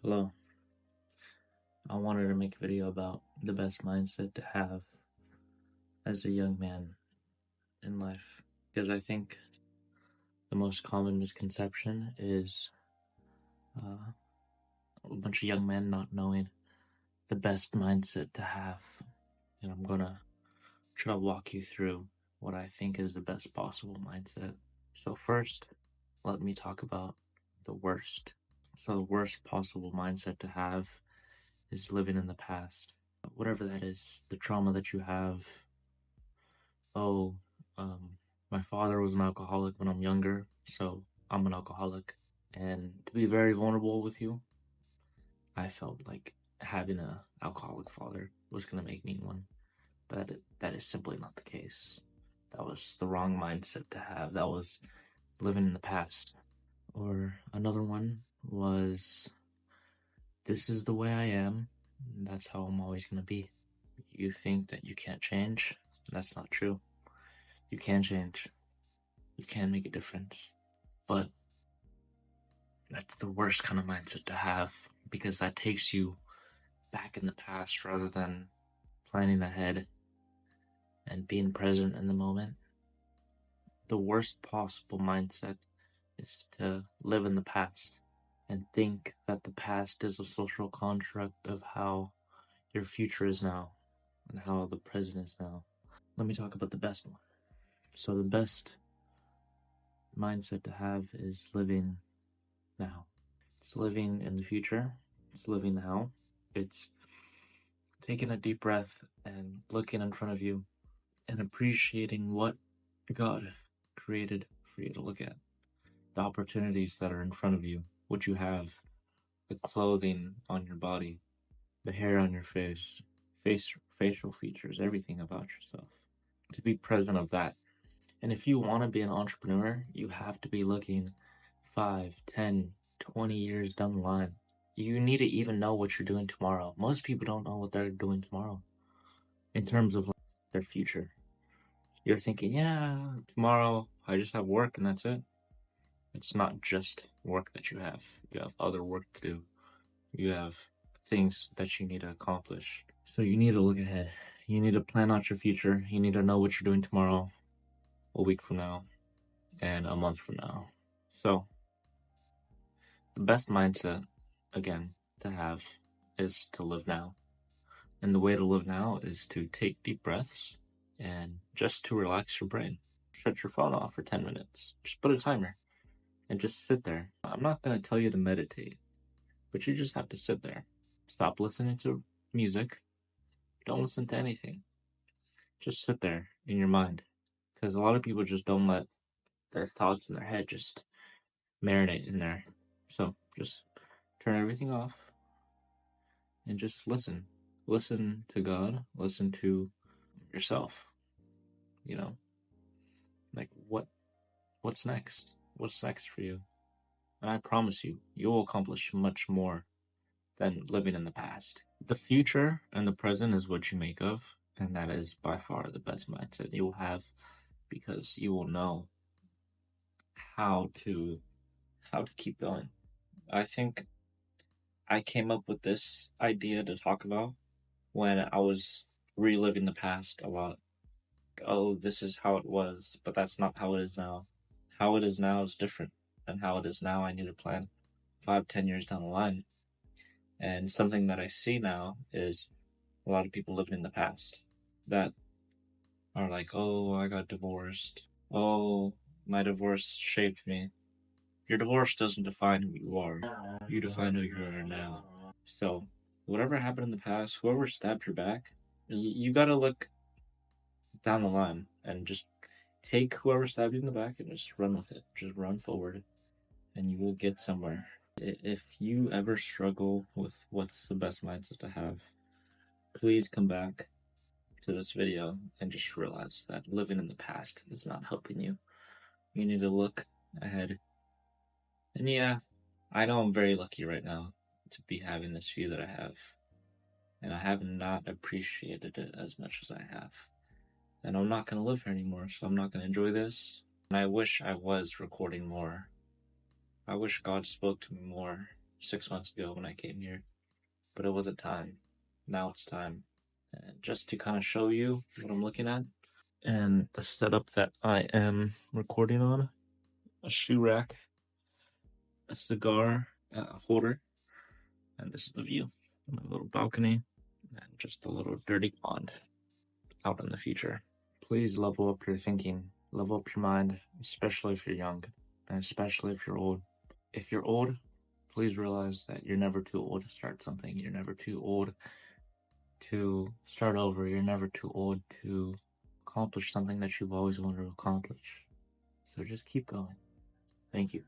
Hello. I wanted to make a video about the best mindset to have as a young man in life, because I think the most common misconception is a bunch of young men not knowing the best mindset to have. And I'm gonna try to walk you through what I think is the best possible mindset. So first, let me talk about the worst. So the worst possible mindset to have is living in the past. Whatever that is, the trauma that you have. Oh, my father was an alcoholic when I'm younger, so I'm an alcoholic. And to be very vulnerable with you, I felt like having an alcoholic father was going to make me one. But that is simply not the case. That was the wrong mindset to have. That was living in the past. Or another one was, this is the way I am. That's how I'm always going to be. You think that you can't change? That's not true. You can change. You can make a difference. But that's the worst kind of mindset to have, because that takes you back in the past rather than planning ahead and being present in the moment. The worst possible mindset is to live in the past and think that the past is a social construct of how your future is now and how the present is now. Let me talk about the best one. So the best mindset to have is living now. It's living in the future. It's living now. It's taking a deep breath and looking in front of you and appreciating what God created for you to look at. The opportunities that are in front of you, what you have, the clothing on your body, the hair on your face, facial features, everything about yourself. To be present of that. And if you want to be an entrepreneur, you have to be looking 5, 10, 20 years down the line. You need to even know what you're doing tomorrow. Most people don't know what they're doing tomorrow in terms of their future. You're thinking, yeah, tomorrow I just have work and that's it. It's not just work that you have. You have other work to do. You have things that you need to accomplish. So you need to look ahead. You need to plan out your future. You need to know what you're doing tomorrow, a week from now, and a month from now. So the best mindset, again, to have is to live now. And the way to live now is to take deep breaths and just to relax your brain. Shut your phone off for 10 minutes. Just put a timer and just sit there. I'm not going to tell you to meditate, but you just have to sit there. Stop listening to music. Don't listen to anything. Just sit there in your mind. Because a lot of people just don't let their thoughts in their head just marinate in there. So just turn everything off and just listen. Listen to God. Listen to yourself. You know, like what's next? What's next for you? And I promise you, you will accomplish much more than living in the past. The future and the present is what you make of, and that is by far the best mindset you will have, because you will know how to keep going. I think I came up with this idea to talk about when I was reliving the past a lot. Oh, this is how it was, but that's not how it is now. How it is now is different than how it is now. I need to plan 5, 10 years down the line. And something that I see now is a lot of people living in the past that are like, oh, I got divorced. Oh, my divorce shaped me. Your divorce doesn't define who you are. You define who you are now. So, whatever happened in the past, whoever stabbed your back, you gotta look down the line and just take whoever stabbed you in the back and just run with it. Just run forward and you will get somewhere. If you ever struggle with what's the best mindset to have, please come back to this video and just realize that living in the past is not helping you. You need to look ahead. And yeah, I know I'm very lucky right now to be having this view that I have. And I have not appreciated it as much as I have. And I'm not going to live here anymore, so I'm not going to enjoy this. And I wish I was recording more. I wish God spoke to me more 6 months ago when I came here, but it wasn't time. Now it's time. And just to kind of show you what I'm looking at and the setup that I am recording on, a shoe rack, a cigar holder, and this is the view. My little balcony, and just a little dirty pond out in the future. Please level up your thinking, level up your mind, especially if you're young, and especially if you're old. If you're old, please realize that you're never too old to start something. You're never too old to start over. You're never too old to accomplish something that you've always wanted to accomplish. So just keep going. Thank you.